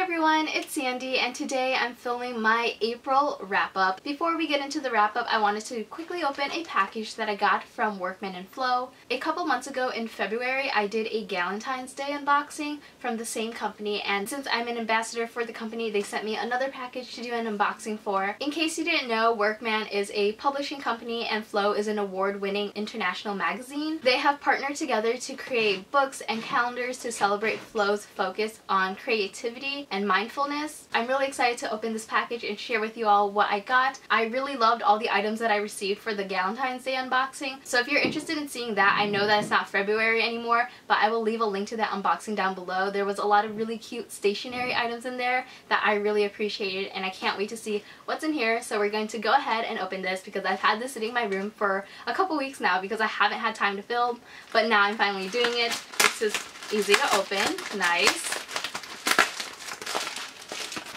everyone, it's Sandy and today I'm filming my April wrap-up. Before we get into the wrap-up, I wanted to quickly open a package that I got from Workman & Flow. A couple months ago in February, I did a Galentine's Day unboxing from the same company, and since I'm an ambassador for the company, they sent me another package to do an unboxing for. In case you didn't know, Workman is a publishing company and Flow is an award-winning international magazine. They have partnered together to create books and calendars to celebrate Flow's focus on creativity and mindfulness. I'm really excited to open this package and share with you all what I got. I really loved all the items that I received for the Galentine's Day unboxing, so if you're interested in seeing that, I know that it's not February anymore, but I will leave a link to that unboxing down below. There was a lot of really cute stationery items in there that I really appreciated, and I can't wait to see what's in here. So we're going to go ahead and open this because I've had this sitting in my room for a couple weeks now because I haven't had time to film, but now I'm finally doing it. This is easy to open. Nice.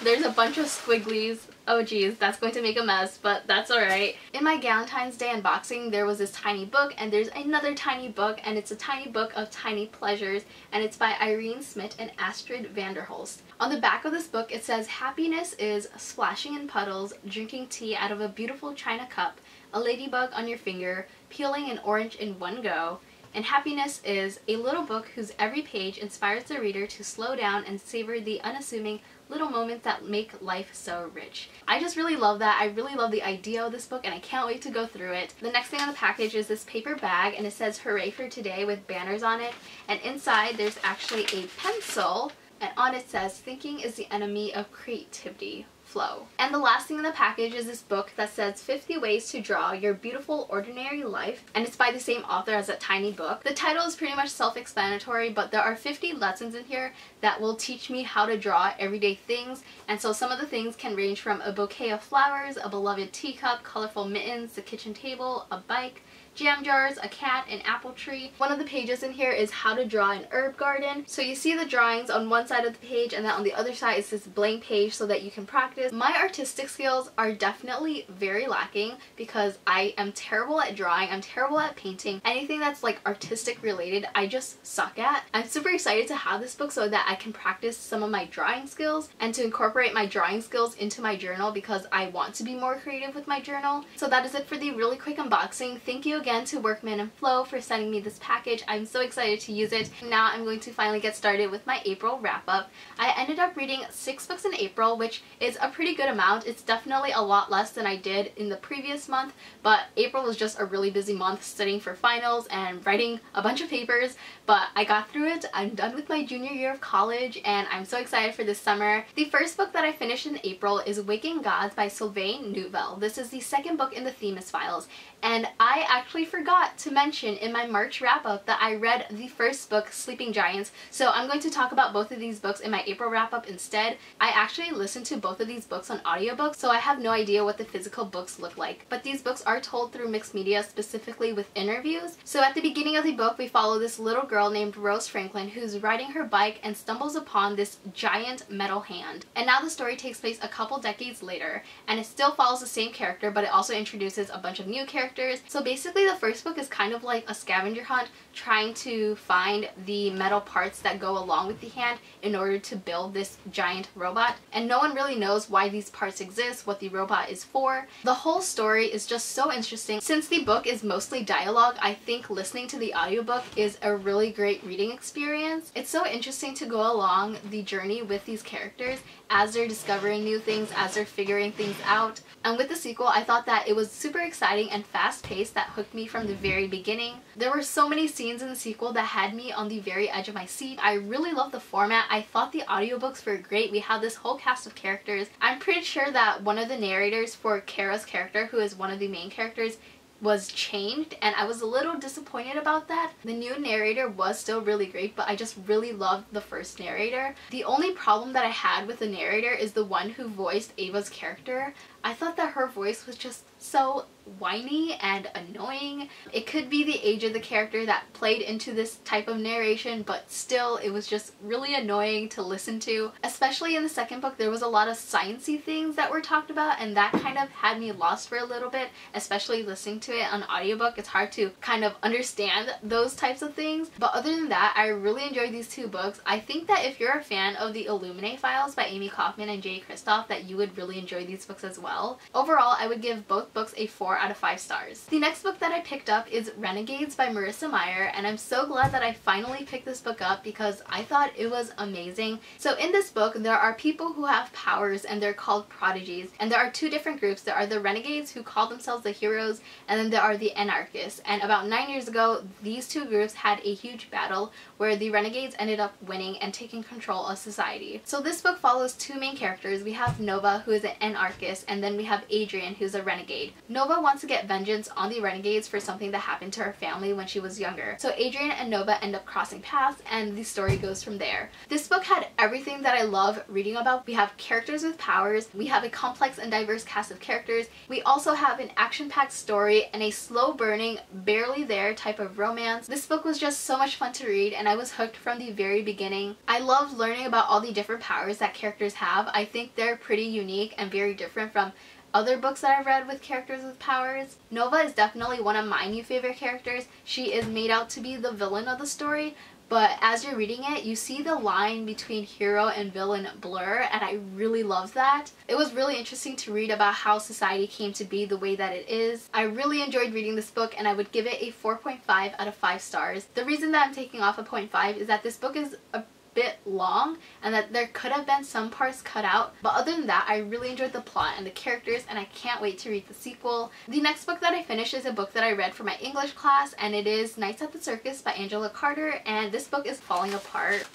There's a bunch of squigglies. Oh geez, that's going to make a mess, but that's alright. In my Galentine's Day unboxing, there was this tiny book, and there's another tiny book, and it's a tiny book of tiny pleasures, and it's by Irene, Smit, and Astrid Hulst. On the back of this book, it says, "Happiness is splashing in puddles, drinking tea out of a beautiful china cup, a ladybug on your finger, peeling an orange in one go, and happiness is a little book whose every page inspires the reader to slow down and savor the unassuming little moments that make life so rich." I just really love that. I really love the idea of this book and I can't wait to go through it. The next thing on the package is this paper bag, and it says "Hooray for Today" with banners on it, and inside there's actually a pencil, and on it says "Thinking is the enemy of creativity. Flow." And the last thing in the package is this book that says 50 Ways to Draw Your Beautiful Ordinary Life, and it's by the same author as that tiny book. The title is pretty much self-explanatory, but there are 50 lessons in here that will teach me how to draw everyday things, and so some of the things can range from a bouquet of flowers, a beloved teacup, colorful mittens, the kitchen table, a bike, jam jars, a cat, an apple tree. One of the pages in here is how to draw an herb garden. So you see the drawings on one side of the page, and then on the other side is this blank page so that you can practice. My artistic skills are definitely very lacking because I am terrible at drawing, I'm terrible at painting. Anything that's like artistic related, I just suck at. I'm super excited to have this book so that I can practice some of my drawing skills and to incorporate my drawing skills into my journal because I want to be more creative with my journal. So that is it for the really quick unboxing. Thank you again to Workman & Flow for sending me this package. I'm so excited to use it. Now I'm going to finally get started with my April wrap-up. I ended up reading 6 books in April, which is a pretty good amount. It's definitely a lot less than I did in the previous month, but April was just a really busy month studying for finals and writing a bunch of papers, but I got through it. I'm done with my junior year of college and I'm so excited for this summer. The first book that I finished in April is Waking Gods by Sylvain Neuvel. This is the second book in the Themis Files, and I actually forgot to mention in my March wrap-up that I read the first book, Sleeping Giants, so I'm going to talk about both of these books in my April wrap-up instead. I actually listened to both of these books on audiobooks, so I have no idea what the physical books look like, but these books are told through mixed media, specifically with interviews. So at the beginning of the book, we follow this little girl named Rose Franklin who's riding her bike and stumbles upon this giant metal hand. And now the story takes place a couple decades later, and it still follows the same character, but it also introduces a bunch of new characters. So basically the first book is kind of like a scavenger hunt trying to find the metal parts that go along with the hand in order to build this giant robot, and no one really knows why these parts exist, what the robot is for. The whole story is just so interesting. Since the book is mostly dialogue, I think listening to the audiobook is a really great reading experience. It's so interesting to go along the journey with these characters as they're discovering new things, as they're figuring things out. And with the sequel, I thought that it was super exciting and fast-paced that hooked me from the very beginning. There were so many scenes in the sequel that had me on the very edge of my seat. I really loved the format. I thought the audiobooks were great. We had this whole cast of characters. I'm pretty sure that one of the narrators for Kara's character, who is one of the main characters, was changed, and I was a little disappointed about that. The new narrator was still really great, but I just really loved the first narrator. The only problem that I had with the narrator is the one who voiced Ava's character. I thought that her voice was just so whiny and annoying. It could be the age of the character that played into this type of narration, but still it was just really annoying to listen to. Especially in the second book, there was a lot of sciencey things that were talked about, and that kind of had me lost for a little bit, especially listening to it on audiobook. It's hard to kind of understand those types of things. But other than that, I really enjoyed these two books. I think that if you're a fan of the Illuminate Files by Amie Kaufman and J. Kristoff, that you would really enjoy these books as well. Overall, I would give both books a 4 out of 5 stars. The next book that I picked up is Renegades by Marissa Meyer, and I'm so glad that I finally picked this book up because I thought it was amazing. So in this book, there are people who have powers and they're called prodigies, and there are two different groups. There are the Renegades, who call themselves the heroes, and then there are the anarchists. And about 9 years ago, these two groups had a huge battle where the Renegades ended up winning and taking control of society. So this book follows two main characters. We have Nova, who is an anarchist, and then we have Adrian, who's a renegade. Nova wants to get vengeance on the Renegades for something that happened to her family when she was younger. So Adrian and Nova end up crossing paths, and the story goes from there. This book had everything that I love reading about. We have characters with powers, we have a complex and diverse cast of characters, we also have an action-packed story and a slow-burning, barely there type of romance. This book was just so much fun to read, and I was hooked from the very beginning. I love learning about all the different powers that characters have. I think they're pretty unique and very different from other books that I've read with characters with powers. Nova is definitely one of my new favorite characters. She is made out to be the villain of the story, but as you're reading it, you see the line between hero and villain blur, and I really love that. It was really interesting to read about how society came to be the way that it is. I really enjoyed reading this book, and I would give it a 4.5 out of 5 stars. The reason that I'm taking off a 0.5 is that this book is a bit long and that there could have been some parts cut out, but other than that, I really enjoyed the plot and the characters, and I can't wait to read the sequel. The next book that I finished is a book that I read for my English class, and it is Nights at the Circus by Angela Carter, and this book is falling apart.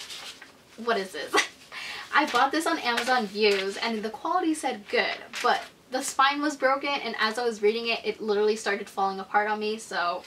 What is this? I bought this on Amazon Views and the quality said good, but the spine was broken, and as I was reading it, it literally started falling apart on me, so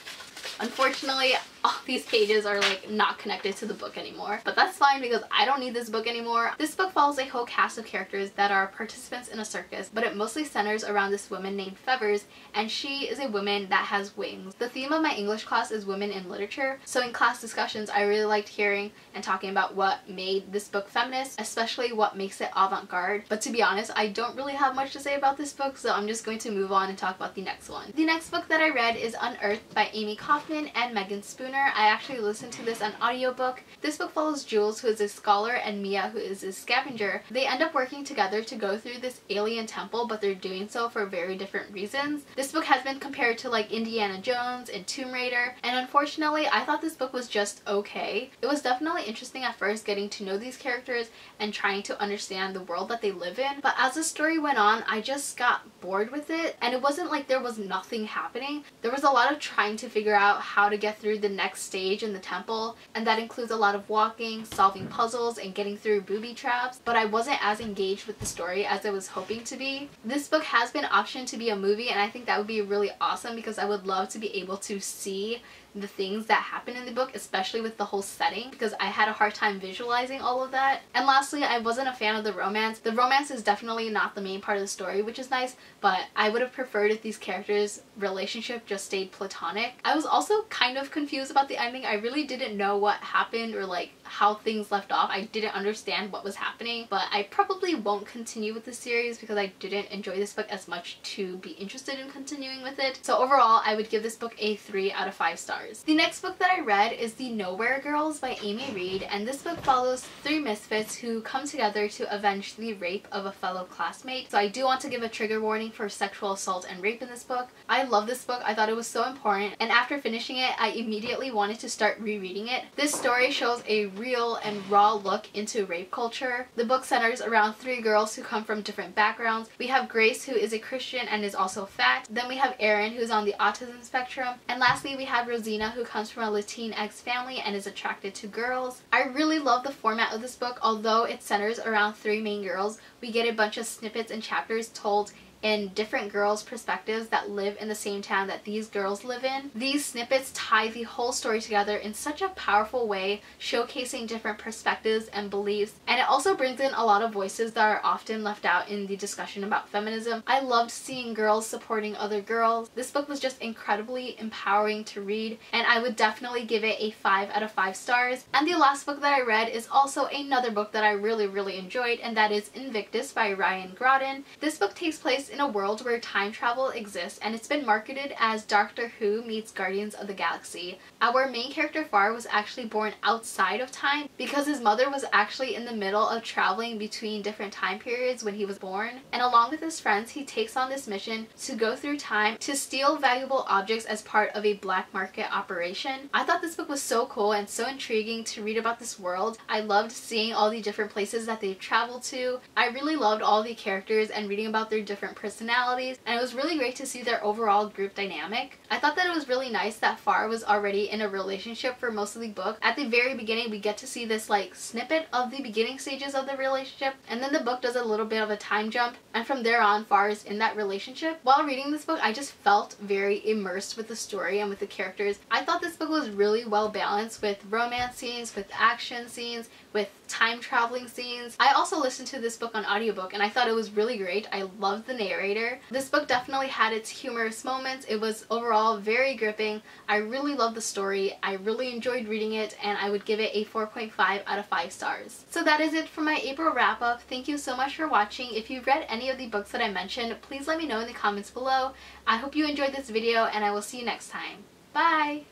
unfortunately, all these pages are like not connected to the book anymore. But that's fine because I don't need this book anymore. This book follows a whole cast of characters that are participants in a circus, but it mostly centers around this woman named Fevers, and she is a woman that has wings. The theme of my English class is women in literature, so in class discussions I really liked hearing and talking about what made this book feminist, especially what makes it avant-garde. But to be honest, I don't really have much to say about this book, so I'm just going to move on and talk about the next one. The next book that I read is Unearthed by Amie Kaufman and Meaghan Spooner. I actually listened to this on audiobook. This book follows Jules, who is a scholar, and Mia, who is a scavenger. They end up working together to go through this alien temple, but they're doing so for very different reasons. This book has been compared to like Indiana Jones and Tomb Raider, and unfortunately I thought this book was just okay. It was definitely interesting at first getting to know these characters and trying to understand the world that they live in, but as the story went on, I just got bored with it, and it wasn't like there was nothing happening. There was a lot of trying to figure out how to get through the next stage in the temple, and that includes a lot of walking, solving puzzles, and getting through booby traps, but I wasn't as engaged with the story as I was hoping to be. This book has been optioned to be a movie, and I think that would be really awesome because I would love to be able to see the things that happen in the book, especially with the whole setting, because I had a hard time visualizing all of that. And lastly, I wasn't a fan of the romance. The romance is definitely not the main part of the story, which is nice, but I would have preferred if these characters' relationship just stayed platonic. I was also kind of confused about the ending. I really didn't know what happened or like how things left off. I didn't understand what was happening, but I probably won't continue with the series because I didn't enjoy this book as much to be interested in continuing with it. So overall, I would give this book a 3 out of 5 stars. The next book that I read is The Nowhere Girls by Amie Reed, and this book follows 3 misfits who come together to avenge the rape of a fellow classmate. So I do want to give a trigger warning for sexual assault and rape in this book. I love this book. I thought it was so important, and after finishing it, I immediately wanted to start rereading it. This story shows a real and raw look into rape culture. The book centers around 3 girls who come from different backgrounds. We have Grace, who is a Christian and is also fat. Then we have Erin, who's on the autism spectrum. And lastly, we have Rosina, who comes from a Latinx family and is attracted to girls. I really love the format of this book. Although it centers around 3 main girls, we get a bunch of snippets and chapters told in different girls' perspectives that live in the same town that these girls live in. These snippets tie the whole story together in such a powerful way, showcasing different perspectives and beliefs, and it also brings in a lot of voices that are often left out in the discussion about feminism. I loved seeing girls supporting other girls. This book was just incredibly empowering to read, and I would definitely give it a 5 out of 5 stars. And the last book that I read is also another book that I really enjoyed, and that is Invictus by Graudin. This book takes place in a world where time travel exists, and it's been marketed as Doctor Who meets Guardians of the Galaxy. Our main character Far was actually born outside of time because his mother was actually in the middle of traveling between different time periods when he was born, and along with his friends he takes on this mission to go through time to steal valuable objects as part of a black market operation. I thought this book was so cool and so intriguing to read about this world. I loved seeing all the different places that they've traveled to. I really loved all the characters and reading about their different personalities, and it was really great to see their overall group dynamic. I thought that it was really nice that Far was already in a relationship for most of the book. At the very beginning we get to see this like snippet of the beginning stages of the relationship, and then the book does a little bit of a time jump, and from there on Far is in that relationship. While reading this book I just felt very immersed with the story and with the characters. I thought this book was really well balanced with romance scenes, with action scenes, with time traveling scenes. I also listened to this book on audiobook and I thought it was really great. I loved the narrator. This book definitely had its humorous moments. It was overall very gripping. I really loved the story. I really enjoyed reading it, and I would give it a 4.5 out of 5 stars. So that is it for my April wrap up. Thank you so much for watching. If you've read any of the books that I mentioned, please let me know in the comments below. I hope you enjoyed this video, and I will see you next time. Bye!